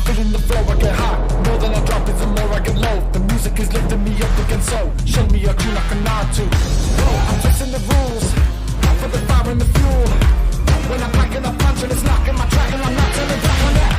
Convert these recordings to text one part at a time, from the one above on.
feeling the flow, I get high. More than I drop it, the more I get low. The music is lifting me up again, so show me a tune I can nod to. Whoa, I'm twisting the rules, out for the fire and the fuel. When I'm packing a punch and it's knocking my track and I'm not turning back on that.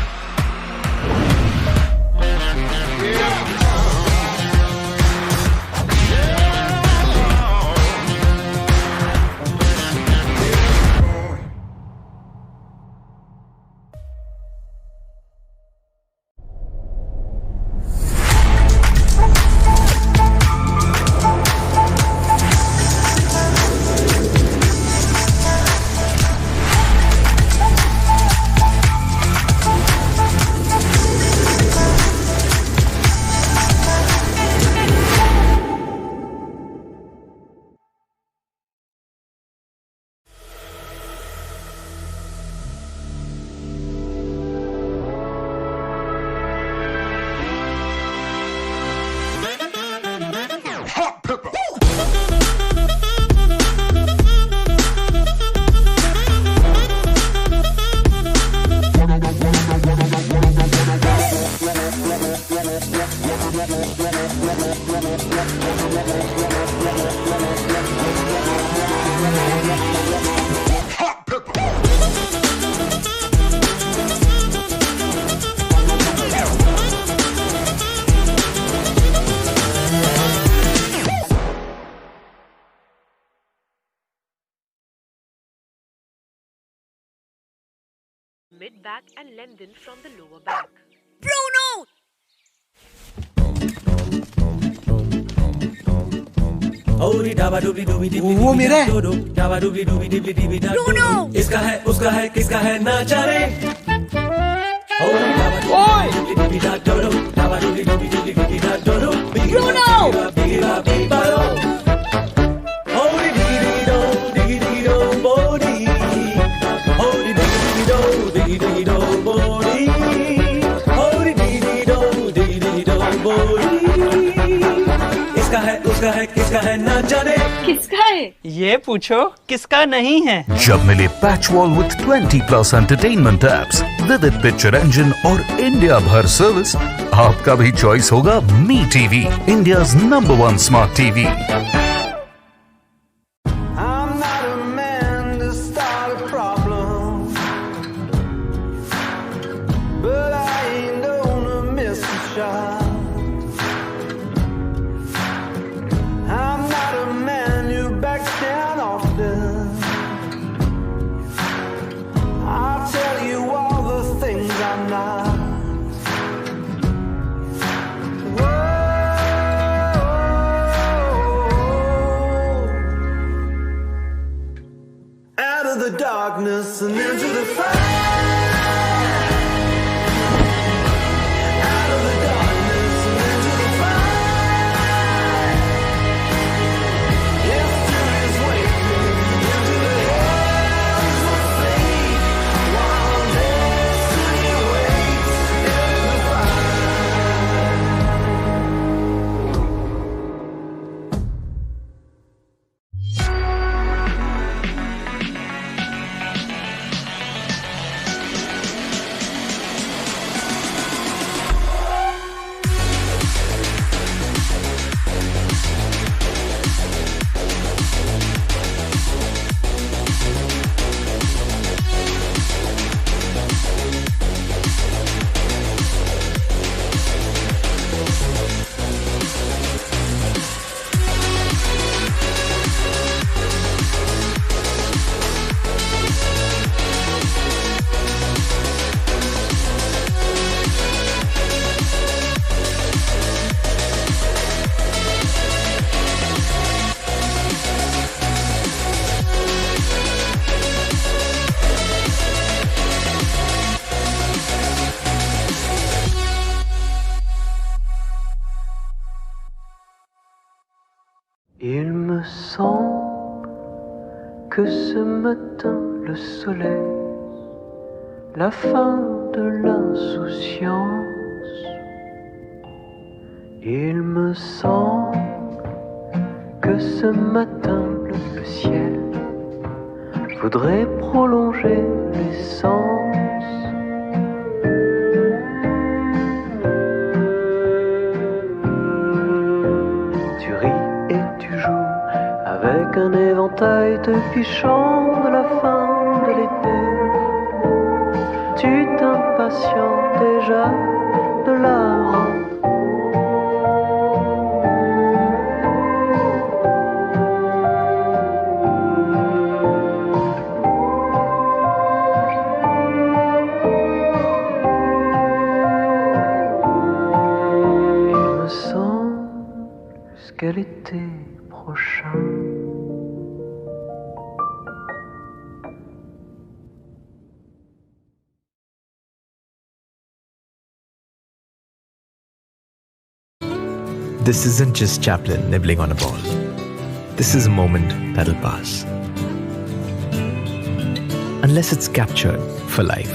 Mid back and lengthen from the lower back. Bruno! वो मेरा है। Bruno! इसका है उसका है किसका है ना जाने इसका है किसका है ना जाने किसका है? ये पूछो किसका नहीं है। जब मिले patch wall with 20+ entertainment apps, vivid picture engine और इंडिया भर सर्विस, आपका भी चॉइस होगा Mi TV, India's number 1 smart TV. The darkness and into the fire. Out of the darkness and into the fire. Yesterday's waiting into the hands of fate, while destiny waits into the fire. Il me semble que ce matin le soleil, la fin de l'insouciance. Il me semble que ce matin le ciel voudrait prolonger l'essence. éventail depuis chant de la fin de l'été. Tu t'impatientes déjà de la rentrée. Il me semble jusqu'à l'été prochain. This isn't just Chaplin nibbling on a ball. This is a moment that'll pass. Unless it's captured for life.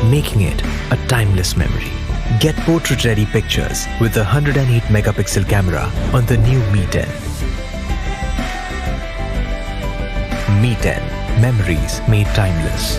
Making it a timeless memory. Get portrait-ready pictures with a 108 megapixel camera on the new Mi10. Mi10, memories made timeless.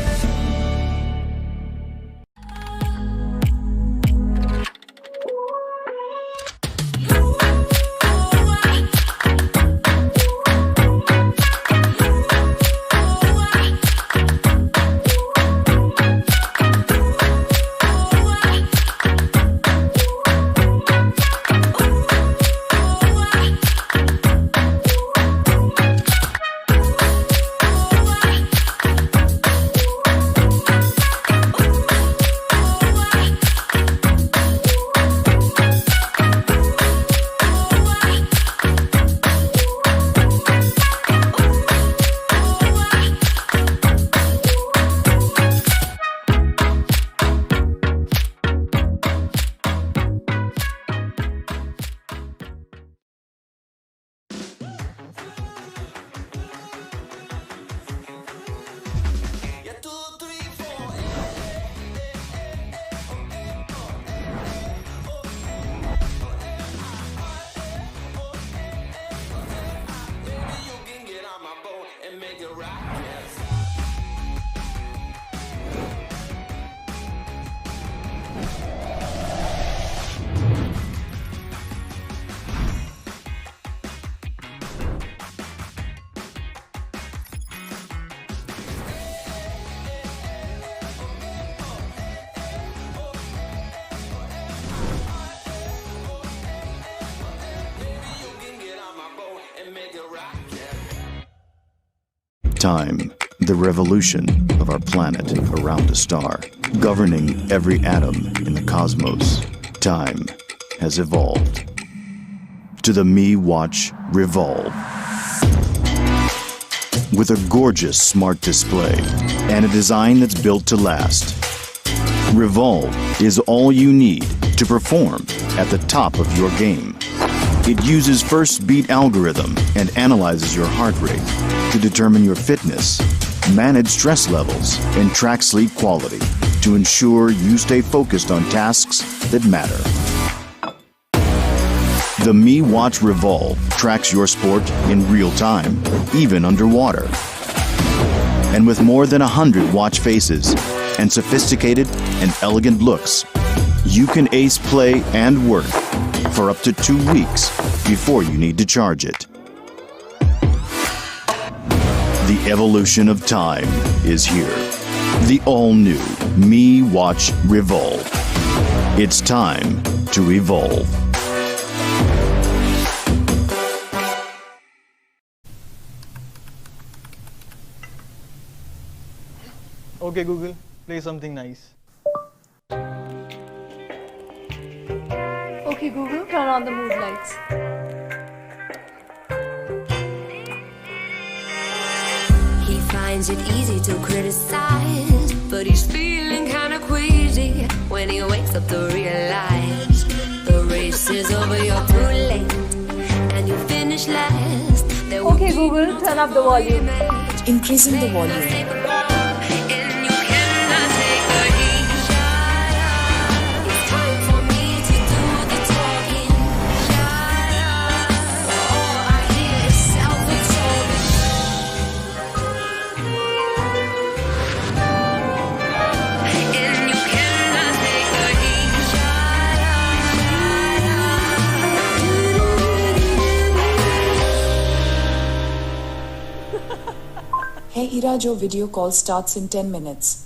Time, the revolution of our planet around a star, governing every atom in the cosmos. Time has evolved to the Mi Watch Revolve. With a gorgeous smart display and a design that's built to last, Revolve is all you need to perform at the top of your game. It uses first beat algorithm and analyzes your heart rate to determine your fitness, manage stress levels, and track sleep quality to ensure you stay focused on tasks that matter. The Mi Watch Revolve tracks your sport in real time, even underwater. And with more than 100 watch faces and sophisticated and elegant looks, you can ace play and work for up to 2 weeks before you need to charge it. The evolution of time is here. The all-new Mi Watch Revolve. It's time to evolve. Okay, Google, play something nice. Okay, Google, turn on the mood lights. He finds it easy to criticize, but he's feeling kinda queasy when he wakes up to realize the race is over, you're too late, and you finish last. Okay, Google, turn up the volume. Increasing the volume. Hey Ira, your video call starts in 10 minutes.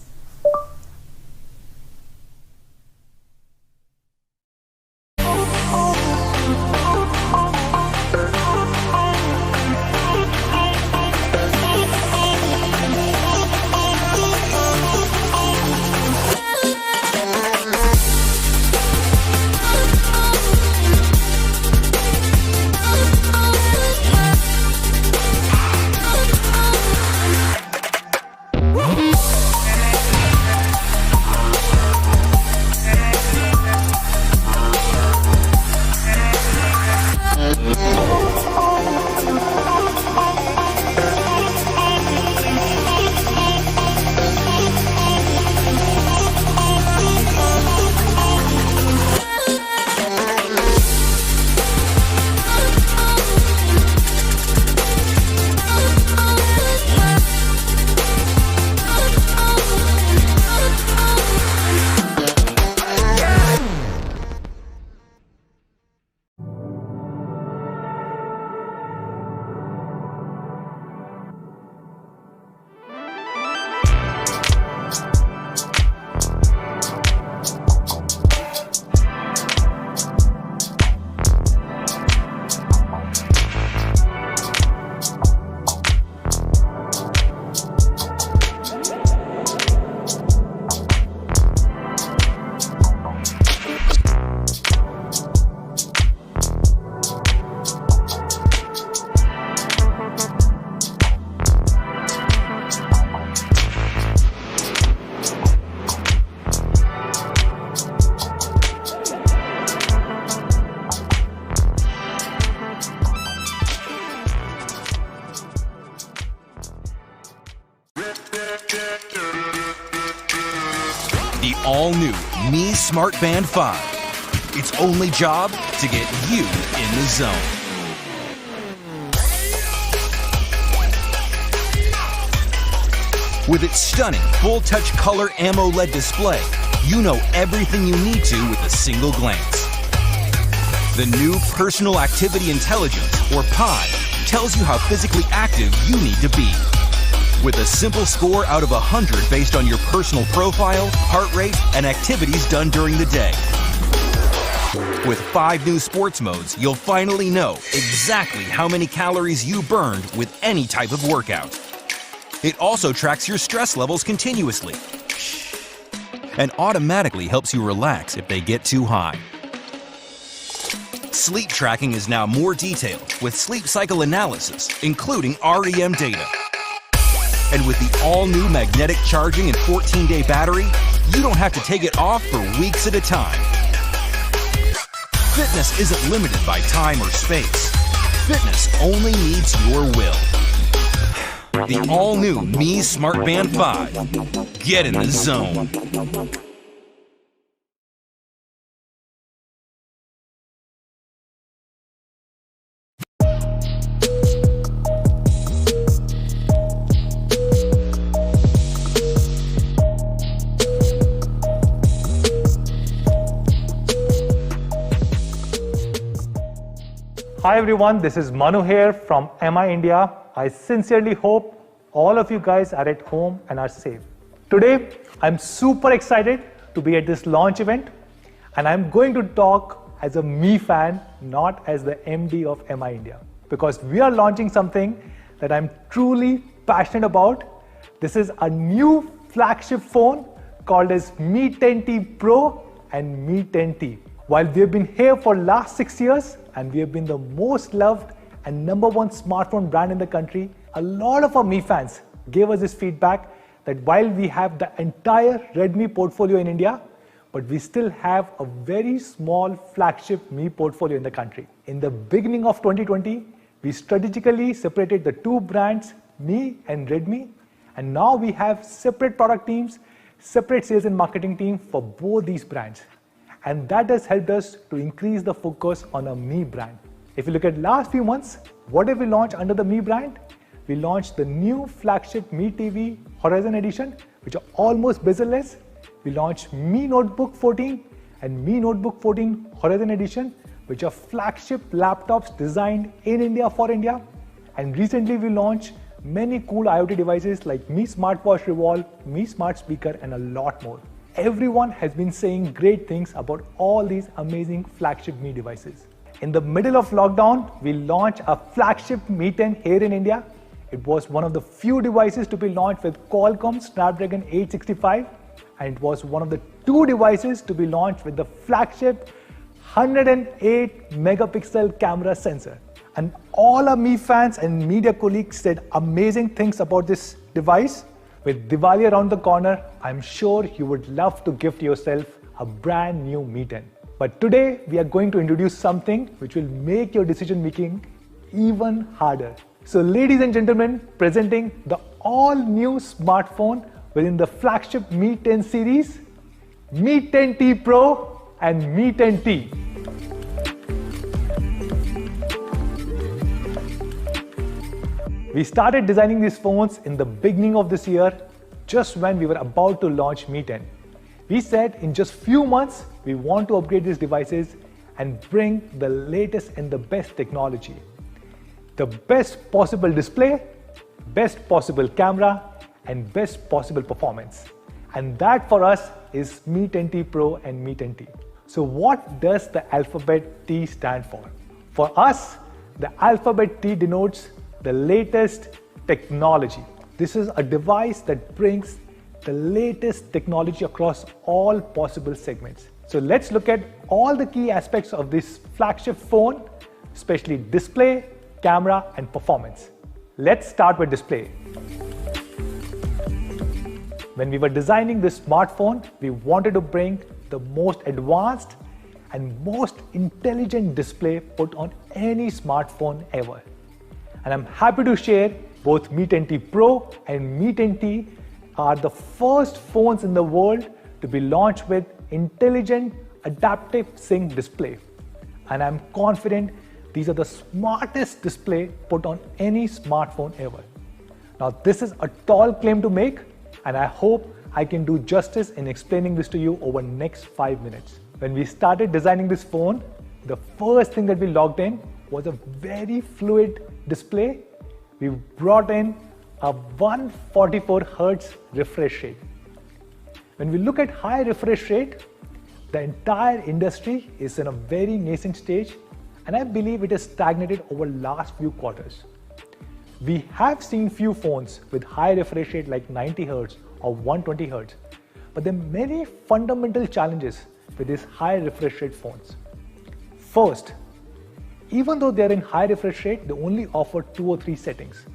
The all-new Mi Smart Band 5. Its only job to get you in the zone. With its stunning full-touch color AMOLED display, you know everything you need to with a single glance. The new Personal Activity Intelligence, or PI, tells you how physically active you need to be. With a simple score out of 100 based on your personal profile, heart rate, and activities done during the day. With 5 new sports modes, you'll finally know exactly how many calories you burned with any type of workout. It also tracks your stress levels continuously and automatically helps you relax if they get too high. Sleep tracking is now more detailed with sleep cycle analysis, including REM data. And with the all-new magnetic charging and 14-day battery, you don't have to take it off for weeks at a time. Fitness isn't limited by time or space. Fitness only needs your will. The all-new Mi Smart Band 5. Get in the zone. Hi everyone, this is Manu here from MI India. I sincerely hope all of you guys are at home and are safe. Today, I'm super excited to be at this launch event, and I'm going to talk as a Mi fan, not as the MD of MI India, because we are launching something that I'm truly passionate about. This is a new flagship phone called as Mi10T Pro and Mi10T. While we have been here for last 6 years and we have been the most loved and #1 smartphone brand in the country, a lot of our Mi fans gave us this feedback that while we have the entire Redmi portfolio in India, but we still have a very small flagship Mi portfolio in the country. In the beginning of 2020, we strategically separated the two brands, Mi and Redmi, and now we have separate product teams, separate sales and marketing team for both these brands. And that has helped us to increase the focus on a Mi brand. If you look at last few months, what have we launched under the Mi brand? We launched the new flagship Mi TV Horizon Edition, which are almost bezel-less. We launched Mi Notebook 14 and Mi Notebook 14 Horizon Edition, which are flagship laptops designed in India for India. And recently we launched many cool IoT devices like Mi Smartwatch Revolve, Mi Smart Speaker, and a lot more. Everyone has been saying great things about all these amazing flagship Mi devices. In the middle of lockdown, we launched a flagship Mi 10 here in India. It was one of the few devices to be launched with Qualcomm Snapdragon 865, and it was one of the 2 devices to be launched with the flagship 108 megapixel camera sensor. And all our Mi fans and media colleagues said amazing things about this device. With Diwali around the corner, I'm sure you would love to gift yourself a brand new Mi 10. But today, we are going to introduce something which will make your decision making even harder. So ladies and gentlemen, presenting the all-new smartphone within the flagship Mi 10 series, Mi 10T Pro and Mi 10T. We started designing these phones in the beginning of this year, just when we were about to launch Mi 10. We said in just few months, we want to upgrade these devices and bring the latest and the best technology. The best possible display, best possible camera, and best possible performance. And that for us is Mi 10T Pro and Mi 10T. So what does the alphabet T stand for? For us, the alphabet T denotes the latest technology. This is a device that brings the latest technology across all possible segments. So let's look at all the key aspects of this flagship phone, especially display, camera, and performance. Let's start with display. When we were designing this smartphone, we wanted to bring the most advanced and most intelligent display put on any smartphone ever. And I'm happy to share both Mi 10T Pro and Mi 10T are the first phones in the world to be launched with intelligent AdaptiveSync display. And I'm confident these are the smartest display put on any smartphone ever. Now this is a tall claim to make, and I hope I can do justice in explaining this to you over the next 5 minutes. When we started designing this phone, the first thing that we logged in was a very fluid display. We brought in a 144 Hz refresh rate. When we look at high refresh rate, the entire industry is in a very nascent stage, and I believe it has stagnated over last few quarters. We have seen few phones with high refresh rate like 90 Hz or 120 Hz, but there are many fundamental challenges with these high refresh rate phones. First, even though they are in high refresh rate, they only offer 2 or 3 settings.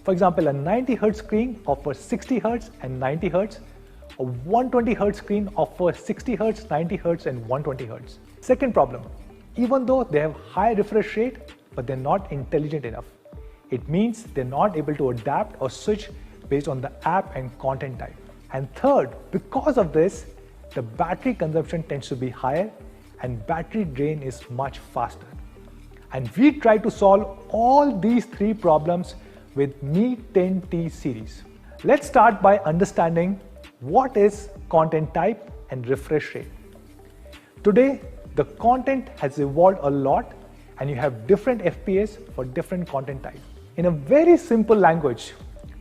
For example, a 90 Hz screen offers 60 Hz and 90 Hz. A 120 Hz screen offers 60 Hz, 90 Hz and 120 Hz. Second problem, even though they have high refresh rate, but they're not intelligent enough. It means they're not able to adapt or switch based on the app and content type. And third, because of this, the battery consumption tends to be higher and battery drain is much faster. And we try to solve all these 3 problems with Mi 10T series. Let's start by understanding what is content type and refresh rate. Today, the content has evolved a lot and you have different FPS for different content type. In a very simple language,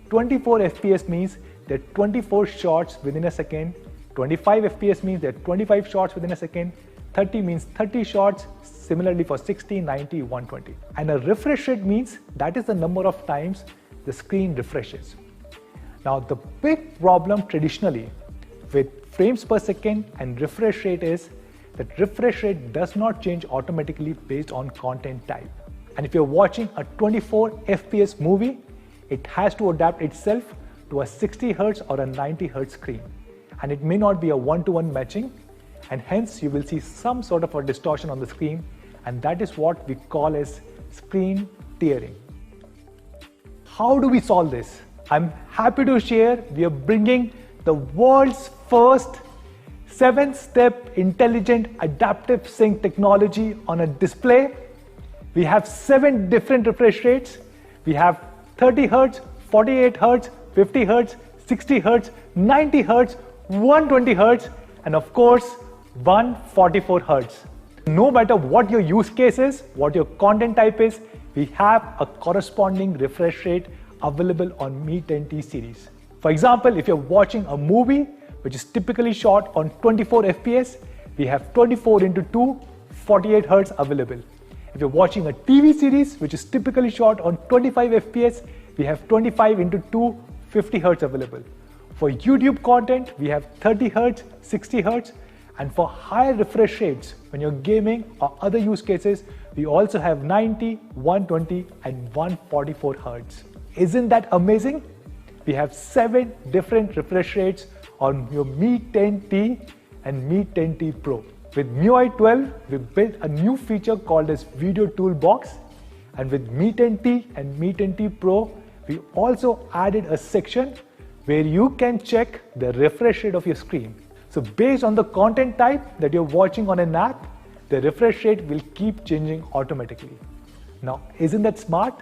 24 FPS means there are 24 shots within a second, 25 FPS means there are 25 shots within a second, 30 means 30 shots, similarly for 60, 90, 120. And a refresh rate means that is the number of times the screen refreshes. Now the big problem traditionally with frames per second and refresh rate is that refresh rate does not change automatically based on content type. And if you're watching a 24 FPS movie, it has to adapt itself to a 60 Hz or a 90 Hz screen. And it may not be a one-to-one matching, and hence you will see some sort of a distortion on the screen, and that is what we call as screen tearing. How do we solve this? I'm happy to share we are bringing the world's first 7-step intelligent adaptive sync technology on a display. We have 7 different refresh rates. We have 30 Hz, 48 Hz, 50 Hz, 60 Hz, 90 Hz, 120 Hz, and of course 144 Hz. No matter what your use case is, what your content type is, we have a corresponding refresh rate available on Mi10T series. For example, if you're watching a movie which is typically shot on 24 FPS, we have 24:2 48 Hz available. If you're watching a TV series which is typically shot on 25 FPS, we have 25:2 50 Hz available. For YouTube content, we have 30 Hz, 60 Hz, and for higher refresh rates, when you're gaming or other use cases, we also have 90, 120, and 144 Hz. Isn't that amazing? We have 7 different refresh rates on your Mi10T and Mi10T Pro. With MIUI 12, we built a new feature called as Video ToolBox, and with Mi10T and Mi10T Pro, we also added a section where you can check the refresh rate of your screen. So based on the content type that you're watching on an app, the refresh rate will keep changing automatically. Now, isn't that smart?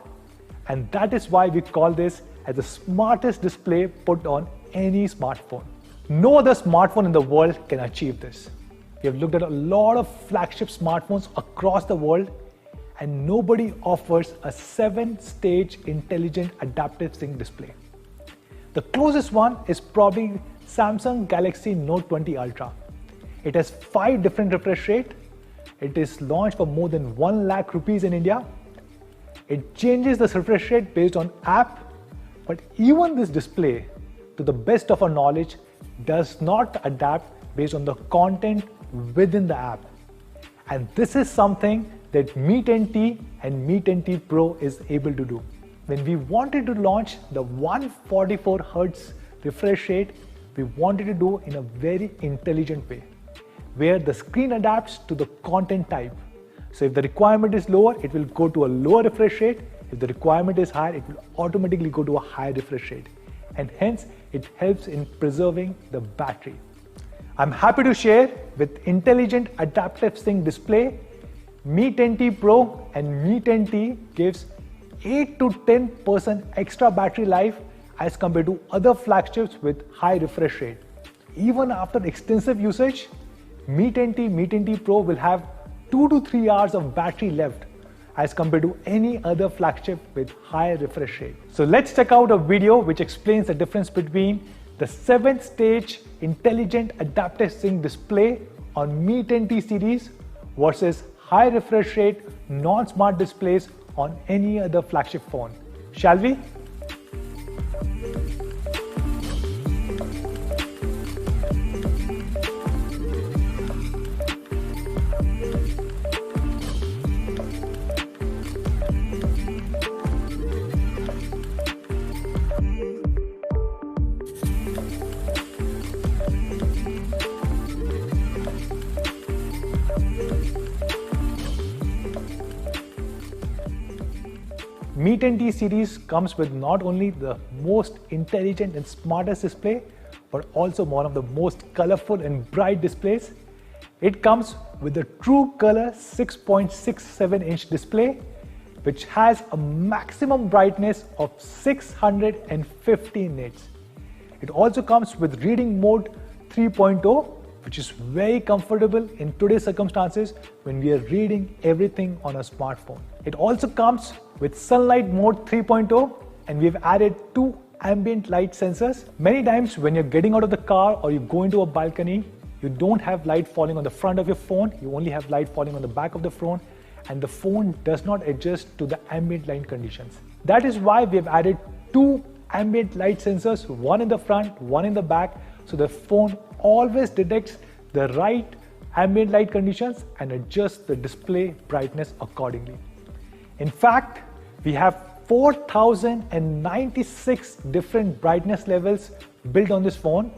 And that is why we call this as the smartest display put on any smartphone. No other smartphone in the world can achieve this. We have looked at a lot of flagship smartphones across the world, and nobody offers a 7-stage intelligent AdaptiveSync display. The closest one is probably Samsung Galaxy Note 20 Ultra. It has 5 different refresh rates. It is launched for more than 1 lakh rupees in India. It changes the refresh rate based on app, but even this display, to the best of our knowledge, does not adapt based on the content within the app. And this is something that Mi10T and Mi10T Pro is able to do. When we wanted to launch the 144 Hz refresh rate, we wanted to do in a very intelligent way, where the screen adapts to the content type. So if the requirement is lower, it will go to a lower refresh rate. If the requirement is higher, it will automatically go to a higher refresh rate. And hence, it helps in preserving the battery. I'm happy to share with intelligent AdaptiveSync display, Mi10T Pro and Mi10T gives 8 to 10% extra battery life as compared to other flagships with high refresh rate. Even after extensive usage, Mi10T Pro will have 2 to 3 hours of battery left as compared to any other flagship with high refresh rate. So let's check out a video which explains the difference between the 7-stage intelligent AdaptiveSync display on Mi10T series versus high refresh rate non-smart displays on any other flagship phone. Shall we? Mi10T series comes with not only the most intelligent and smartest display, but also one of the most colorful and bright displays. It comes with a true color 6.67-inch display, which has a maximum brightness of 650 nits. It also comes with reading mode 3.0, which is very comfortable in today's circumstances when we are reading everything on a smartphone. It also comes with sunlight mode 3.0, and we've added 2 ambient light sensors. Many times when you're getting out of the car or you go into a balcony, you don't have light falling on the front of your phone, you only have light falling on the back of the phone, and the phone does not adjust to the ambient light conditions. That is why we've added 2 ambient light sensors, one in the front, one in the back, so the phone always detects the right ambient light conditions and adjusts the display brightness accordingly. In fact, we have 4096 different brightness levels built on this phone.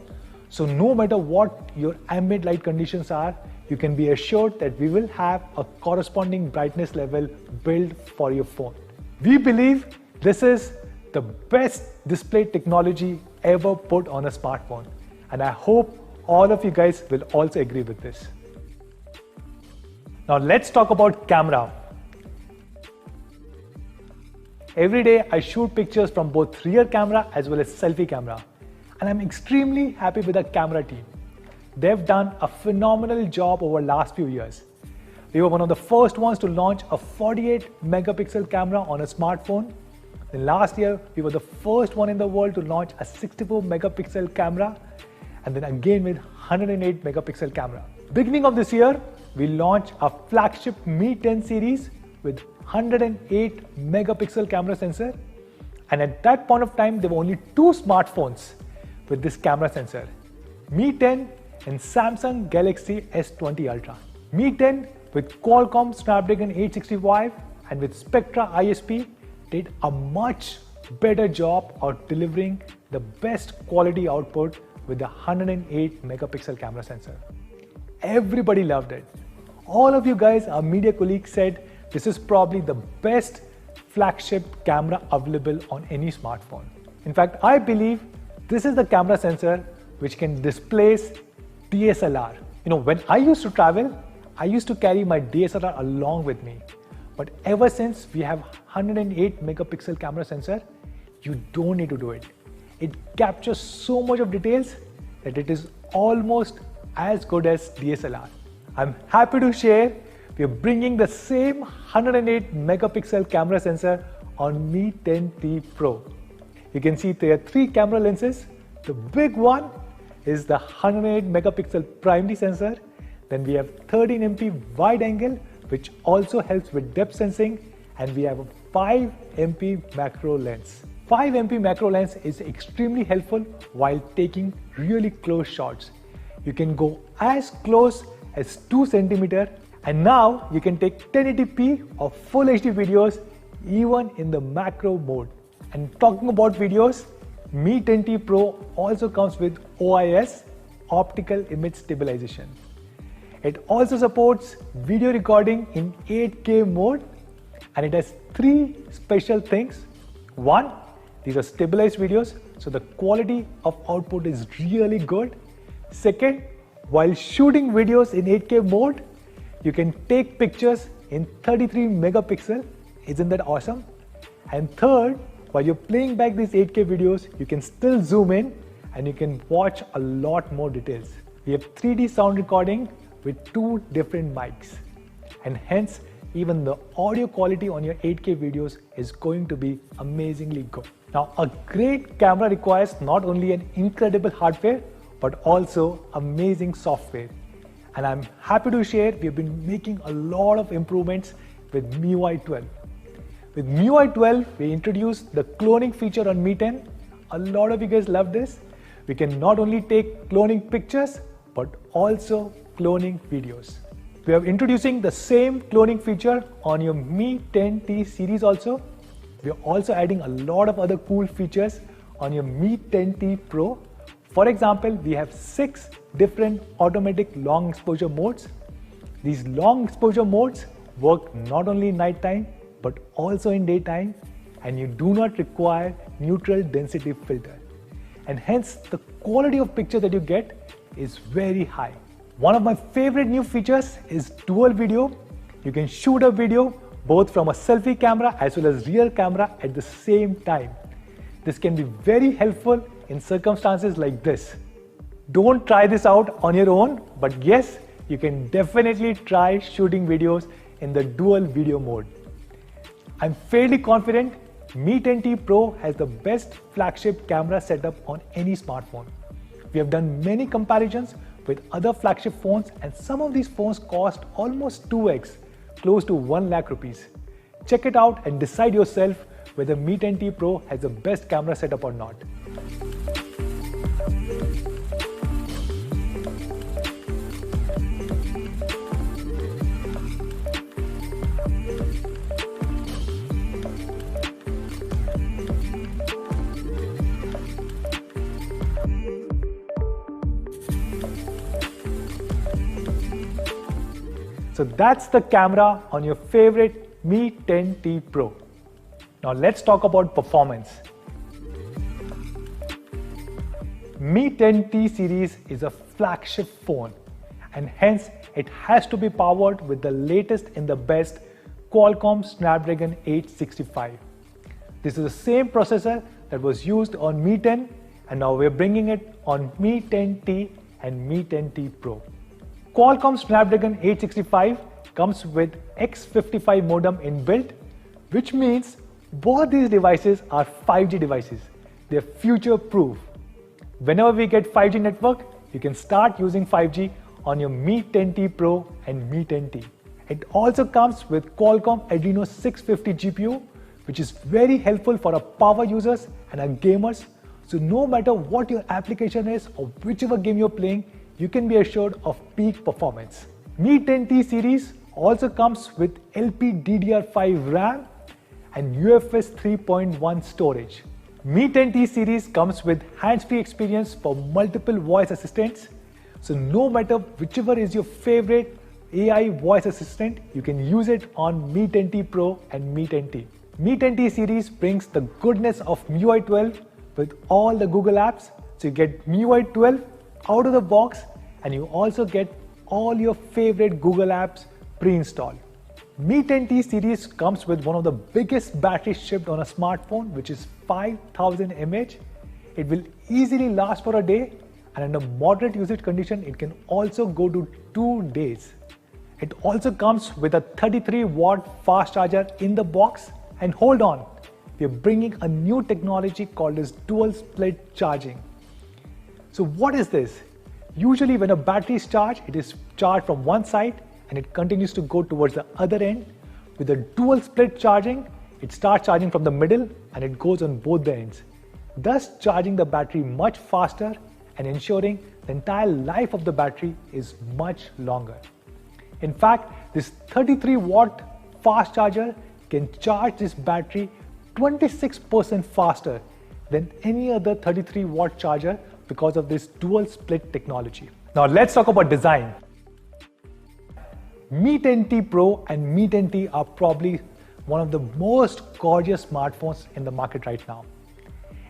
So no matter what your ambient light conditions are, you can be assured that we will have a corresponding brightness level built for your phone. We believe this is the best display technology ever put on a smartphone. And I hope all of you guys will also agree with this. Now let's talk about camera. Every day I shoot pictures from both rear camera as well as selfie camera. And I'm extremely happy with the camera team. They've done a phenomenal job over the last few years. We were one of the first ones to launch a 48 megapixel camera on a smartphone. Then last year, we were the first one in the world to launch a 64 megapixel camera, and then again with 108 megapixel camera. Beginning of this year, we launched our flagship Mi10 series with 108 megapixel camera sensor. And at that point of time, there were only two smartphones with this camera sensor, Mi10 and Samsung Galaxy S20 Ultra. Mi10 with Qualcomm Snapdragon 865 and with Spectra ISP did a much better job of delivering the best quality output with the 108 megapixel camera sensor. Everybody loved it. All of you guys, our media colleagues, said this is probably the best flagship camera available on any smartphone. In fact, I believe this is the camera sensor which can displace DSLR. When I used to travel, I used to carry my DSLR along with me. But ever since we have 108 megapixel camera sensor, you don't need to do it. It captures so much of details that it is almost as good as DSLR. I'm happy to share we are bringing the same 108 megapixel camera sensor on Mi10T Pro. You can see there are three camera lenses. The big one is the 108 megapixel primary sensor. Then we have 13 MP wide angle, which also helps with depth sensing, and we have a 5 MP macro lens. 5 MP macro lens is extremely helpful while taking really close shots. You can go as close as 2 centimeter, and now you can take 1080p or full HD videos even in the macro mode. And talking about videos, Mi10T Pro also comes with OIS, optical image stabilization. It also supports video recording in 8K mode, and it has 3 special things. One, these are stabilized videos, so the quality of output is really good. Second, while shooting videos in 8K mode, you can take pictures in 33 megapixel. Isn't that awesome? And third, while you're playing back these 8K videos, you can still zoom in and you can watch a lot more details. We have 3D sound recording with 2 different mics, and hence even the audio quality on your 8K videos is going to be amazingly good. Now, a great camera requires not only an incredible hardware but also amazing software, and I'm happy to share we've been making a lot of improvements with MIUI 12. With MIUI 12, we introduced the cloning feature on Mi10. A lot of you guys love this. We can not only take cloning pictures but also cloning videos. We are introducing the same cloning feature on your Mi10T series also. We are also adding a lot of other cool features on your Mi10T Pro. For example, we have 6 different automatic long exposure modes. These long exposure modes work not only in nighttime but also in daytime, and you do not require neutral density filter. And hence the quality of picture that you get is very high. One of my favorite new features is dual video. You can shoot a video both from a selfie camera as well as rear camera at the same time. This can be very helpful in circumstances like this. Don't try this out on your own, but yes, you can definitely try shooting videos in the dual video mode. I'm fairly confident Mi10T Pro has the best flagship camera setup on any smartphone. We have done many comparisons with other flagship phones, and some of these phones cost almost 2x, close to 1 lakh rupees. Check it out and decide yourself whether Mi10T Pro has the best camera setup or not. So that's the camera on your favorite Mi10T Pro. Now let's talk about performance. Mi10T series is a flagship phone, and hence it has to be powered with the latest in the best Qualcomm Snapdragon 865. This is the same processor that was used on Mi10, and now we're bringing it on Mi10T and Mi10T Pro. Qualcomm Snapdragon 865 comes with X55 modem inbuilt, which means Both these devices are 5G devices. They're future-proof. Whenever we get 5G network, you can start using 5G on your Mi10T Pro and Mi10T. It also comes with Qualcomm Adreno 650 GPU, which is very helpful for our power users and our gamers. So no matter what your application is or whichever game you're playing, you can be assured of peak performance. Mi10T series also comes with LPDDR5 RAM and UFS 3.1 storage. Mi10T series comes with hands-free experience for multiple voice assistants. So no matter whichever is your favorite AI voice assistant, you can use it on Mi10T Pro and Mi10T. Mi10T series brings the goodness of MIUI 12 with all the Google apps. So you get MIUI 12 out of the box and you also get all your favorite Google apps pre-installed. Mi10T series comes with one of the biggest batteries shipped on a smartphone, which is 5000 mAh. It will easily last for a day, and under moderate usage condition, it can also go to 2 days. It also comes with a 33-watt fast charger in the box. And hold on, we are bringing a new technology called as dual split charging. So what is this? Usually when a battery is charged, it is charged from one side and it continues to go towards the other end. With the dual split charging, it starts charging from the middle and it goes on both the ends, thus charging the battery much faster and ensuring the entire life of the battery is much longer. In fact, this 33-watt fast charger can charge this battery 26% faster than any other 33-watt charger because of this dual split technology. Now let's talk about design. Mi10T Pro and Mi10T are probably one of the most gorgeous smartphones in the market right now.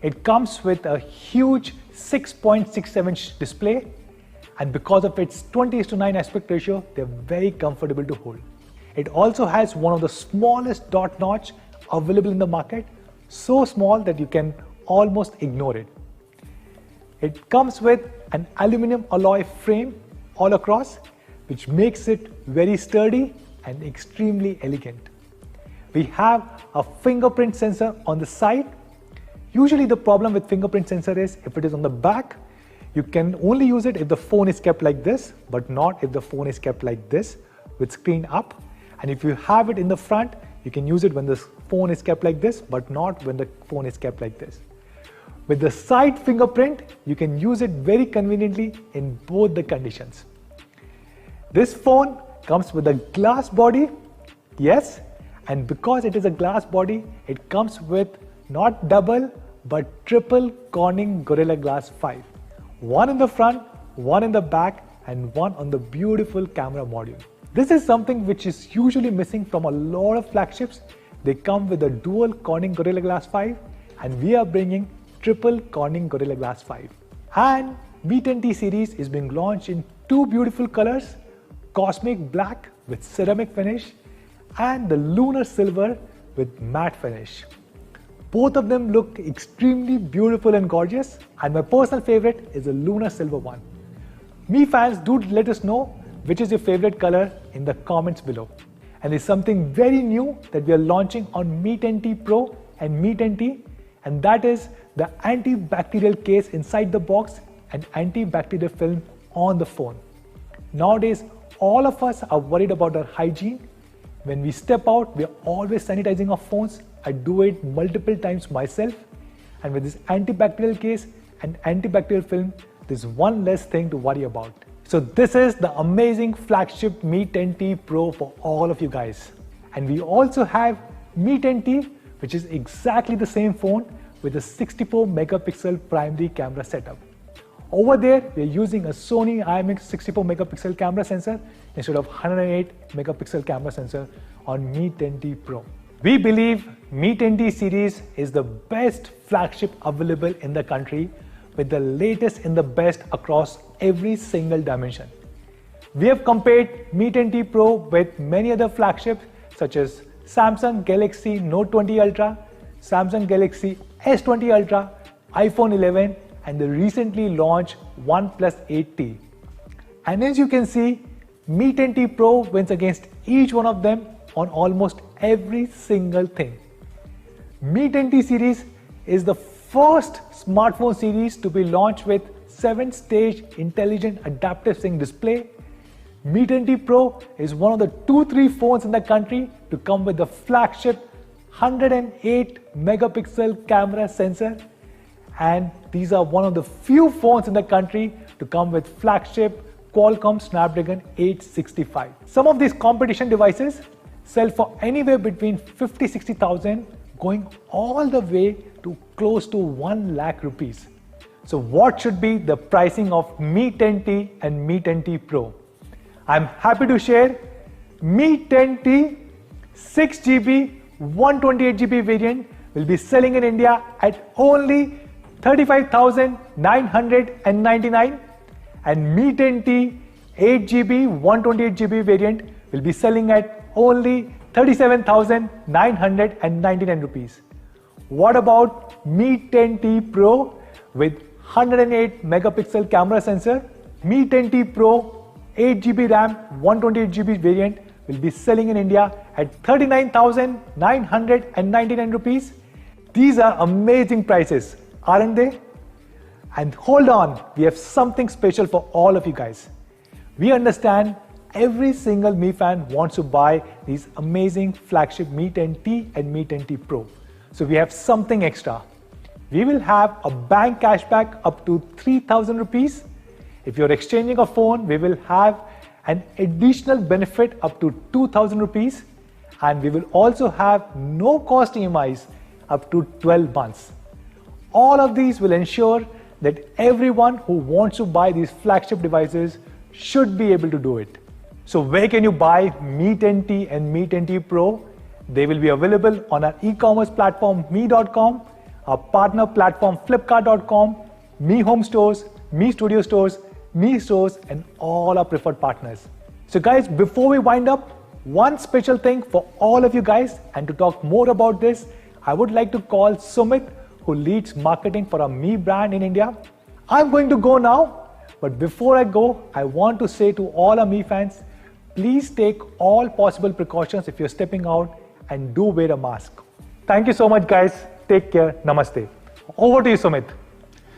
It comes with a huge 6.67-inch display, and because of its 20:9 aspect ratio, they're very comfortable to hold. It also has one of the smallest dot notch available in the market, so small that you can almost ignore it. It comes with an aluminum alloy frame all across, which makes it very sturdy and extremely elegant. We have a fingerprint sensor on the side. Usually the problem with fingerprint sensor is if it is on the back, you can only use it if the phone is kept like this, but not if the phone is kept like this with screen up. And if you have it in the front, you can use it when the phone is kept like this, but not when the phone is kept like this. With the side fingerprint, you can use it very conveniently in both the conditions. This phone comes with a glass body, yes, and because it is a glass body, it comes with not double, but triple Corning Gorilla Glass 5. One in the front, one in the back, and one on the beautiful camera module. This is something which is usually missing from a lot of flagships. They come with a dual Corning Gorilla Glass 5, and we are bringing triple Corning Gorilla Glass 5. And Mi10T series is being launched in two beautiful colors, Cosmic Black with ceramic finish and the Lunar Silver with matte finish. Both of them look extremely beautiful and gorgeous, and my personal favorite is the Lunar Silver one. Mi fans, do let us know which is your favorite color in the comments below. And there's something very new that we are launching on Mi10T Pro and Mi10T, and that is the antibacterial case inside the box and antibacterial film on the phone. Nowadays, all of us are worried about our hygiene. When we step out, we are always sanitizing our phones. I do it multiple times myself. And with this antibacterial case and antibacterial film, there's one less thing to worry about. So this is the amazing flagship Mi10T Pro for all of you guys. And we also have Mi10T, which is exactly the same phone with a 64 megapixel primary camera setup. Over there, we are using a Sony IMX 64 megapixel camera sensor instead of 108 megapixel camera sensor on Mi10T Pro. We believe Mi10T series is the best flagship available in the country with the latest in the best across every single dimension. We have compared Mi10T Pro with many other flagships such as Samsung Galaxy Note 20 Ultra, Samsung Galaxy S20 Ultra, iPhone 11, and the recently launched OnePlus 8T. And as you can see, Mi10T Pro wins against each one of them on almost every single thing. Mi10T series is the first smartphone series to be launched with 7-stage intelligent AdaptiveSync display. Mi10T Pro is one of the 2-3 phones in the country to come with the flagship 108 megapixel camera sensor, and these are one of the few phones in the country to come with flagship Qualcomm Snapdragon 865. Some of these competition devices sell for anywhere between 50,000-60,000, going all the way to close to 1 lakh rupees. So what should be the pricing of Mi10T and Mi10T Pro? I'm happy to share Mi10T 6GB 128GB variant will be selling in India at only 35,999, and Mi10T 8GB 128GB variant will be selling at only 37,999 rupees. What about Mi10T Pro with 108 megapixel camera sensor? Mi10T Pro 8GB RAM 128GB variant will be selling in India at 39,999 rupees. These are amazing prices, aren't they? And hold on, we have something special for all of you guys. We understand every single Mi fan wants to buy these amazing flagship Mi10T and Mi10T Pro. So we have something extra. We will have a bank cashback up to 3,000 rupees. If you're exchanging a phone, we will have an additional benefit up to 2,000 rupees, and we will also have no cost EMIs up to 12 months. All of these will ensure that everyone who wants to buy these flagship devices should be able to do it. So where can you buy Mi10T and Mi10T Pro? They will be available on our e-commerce platform Mi.com, our partner platform Flipkart.com, Mi Home Stores, Mi Studio Stores, Mi Stores, and all our preferred partners. So guys, before we wind up, one special thing for all of you guys, and to talk more about this, I would like to call Sumit, who leads marketing for our Mi brand in India. I'm going to go now, but before I go, I want to say to all our Mi fans, please take all possible precautions if you're stepping out, and do wear a mask. Thank you so much guys. Take care. Namaste. Over to you, Sumit.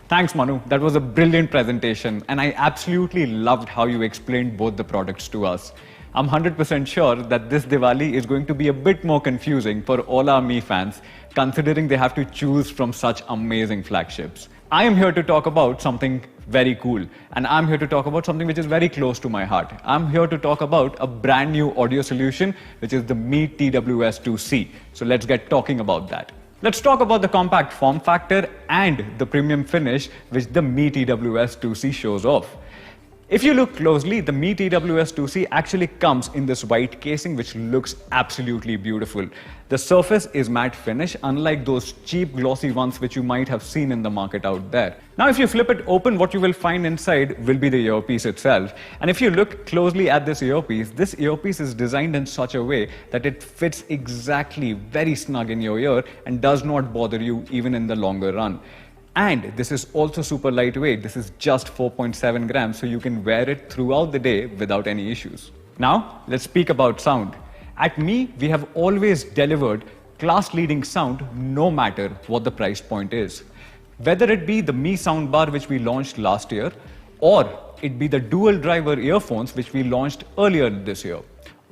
Thanks, Manu. That was a brilliant presentation, and I absolutely loved how you explained both the products to us. I'm 100% sure that this Diwali is going to be a bit more confusing for all our Mi fans, considering they have to choose from such amazing flagships. I am here to talk about something very cool, and I'm here to talk about something which is very close to my heart. I'm here to talk about a brand new audio solution, which is the Mi-TWS2C. So let's get talking about that. Let's talk about the compact form factor and the premium finish which the Mi-TWS2C shows off. If you look closely, the Mi-TWS2C actually comes in this white casing which looks absolutely beautiful. The surface is matte finish, unlike those cheap glossy ones which you might have seen in the market out there. Now if you flip it open, what you will find inside will be the earpiece itself. And if you look closely at this earpiece is designed in such a way that it fits exactly very snug in your ear and does not bother you even in the longer run. And this is also super lightweight. This is just 4.7 grams, so you can wear it throughout the day without any issues. Now, let's speak about sound. At Mi, we have always delivered class-leading sound no matter what the price point is. Whether it be the Mi soundbar which we launched last year, or it be the dual driver earphones which we launched earlier this year,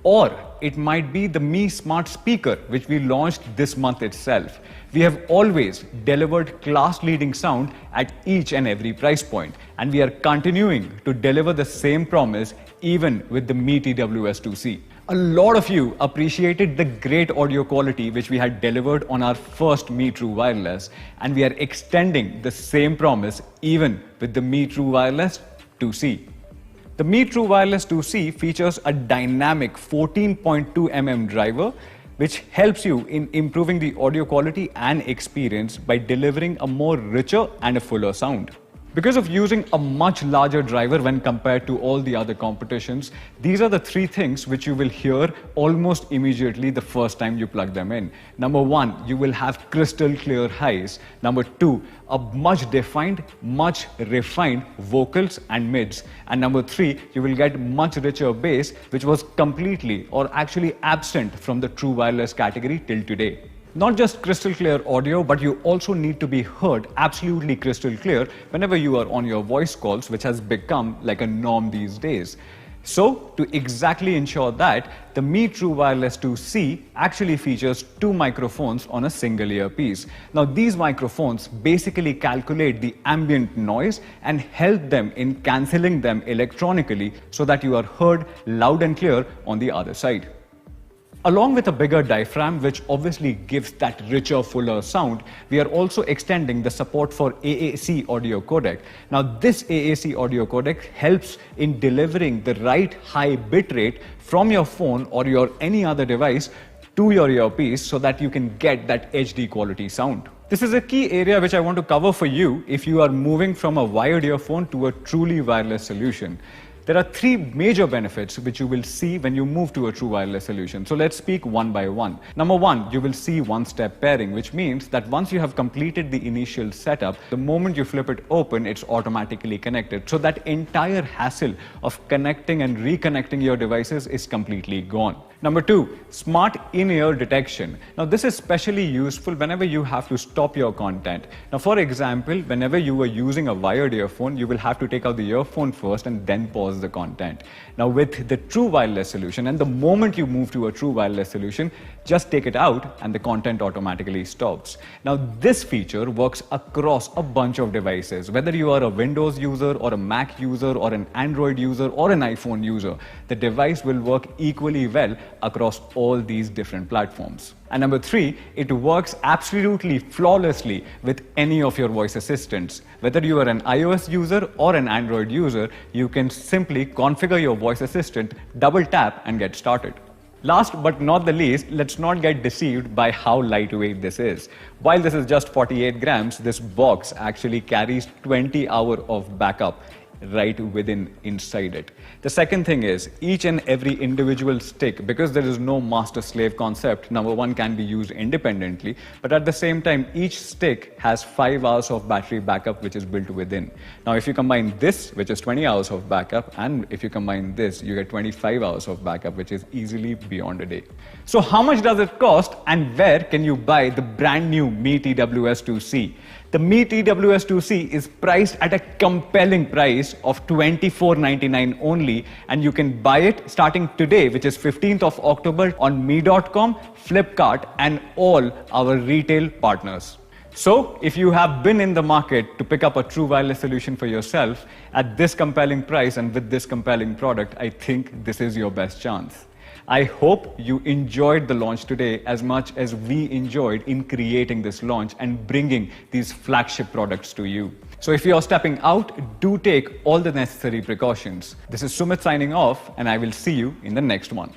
or it might be the Mi smart speaker which we launched this month itself. We have always delivered class-leading sound at each and every price point, and we are continuing to deliver the same promise even with the Mi-TWS2C. A lot of you appreciated the great audio quality which we had delivered on our first Mi True Wireless, and we are extending the same promise even with the Mi True Wireless 2C. The Mi True Wireless 2C features a dynamic 14.2mm driver which helps you in improving the audio quality and experience by delivering a more richer and a fuller sound. Because of using a much larger driver when compared to all the other competitions, these are the three things which you will hear almost immediately the first time you plug them in. Number one, you will have crystal clear highs. Number two, a much defined, much refined vocals and mids. And number three, you will get much richer bass, which was completely or actually absent from the true wireless category till today. Not just crystal clear audio, but you also need to be heard absolutely crystal clear whenever you are on your voice calls, which has become like a norm these days. So, to exactly ensure that, the Mi True Wireless 2C actually features two microphones on a single earpiece. Now, these microphones basically calculate the ambient noise and help them in cancelling them electronically so that you are heard loud and clear on the other side. Along with a bigger diaphragm, which obviously gives that richer, fuller sound, we are also extending the support for AAC audio codec. Now, this AAC audio codec helps in delivering the right high bit rate from your phone or your any other device to your earpiece so that you can get that HD quality sound. This is a key area which I want to cover for you if you are moving from a wired earphone to a truly wireless solution. There are three major benefits which you will see when you move to a true wireless solution. So let's speak one by one. Number one, you will see one-step pairing, which means that once you have completed the initial setup, the moment you flip it open, it's automatically connected. So that entire hassle of connecting and reconnecting your devices is completely gone. Number two, smart in-ear detection. Now, this is especially useful whenever you have to stop your content. Now, for example, whenever you are using a wired earphone, you will have to take out the earphone first and then pause the content. Now, with the true wireless solution, and the moment you move to a true wireless solution, just take it out and the content automatically stops. Now, this feature works across a bunch of devices. Whether you are a Windows user or a Mac user or an Android user or an iPhone user, the device will work equally well across all these different platforms. And number three, it works absolutely flawlessly with any of your voice assistants. Whether you are an iOS user or an Android user, you can simply configure your voice assistant, double tap and get started. Last but not the least, let's not get deceived by how lightweight this is. While this is just 48 grams, this box actually carries 20 hours of backup right inside it. The second thing is, each and every individual stick, because there is no master-slave concept, number one, can be used independently, but at the same time, each stick has 5 hours of battery backup which is built within. Now, if you combine this, which is 20 hours of backup, and if you combine this, you get 25 hours of backup, which is easily beyond a day. So how much does it cost, and where can you buy the brand new Mi TWS2C? The Mi TWS2C is priced at a compelling price of $24.99 only, and you can buy it starting today, which is 15th of October on Mi.com, Flipkart, and all our retail partners. So, if you have been in the market to pick up a true wireless solution for yourself at this compelling price and with this compelling product, I think this is your best chance. I hope you enjoyed the launch today as much as we enjoyed in creating this launch and bringing these flagship products to you. So if you're stepping out, do take all the necessary precautions. This is Sumit signing off, and I will see you in the next one.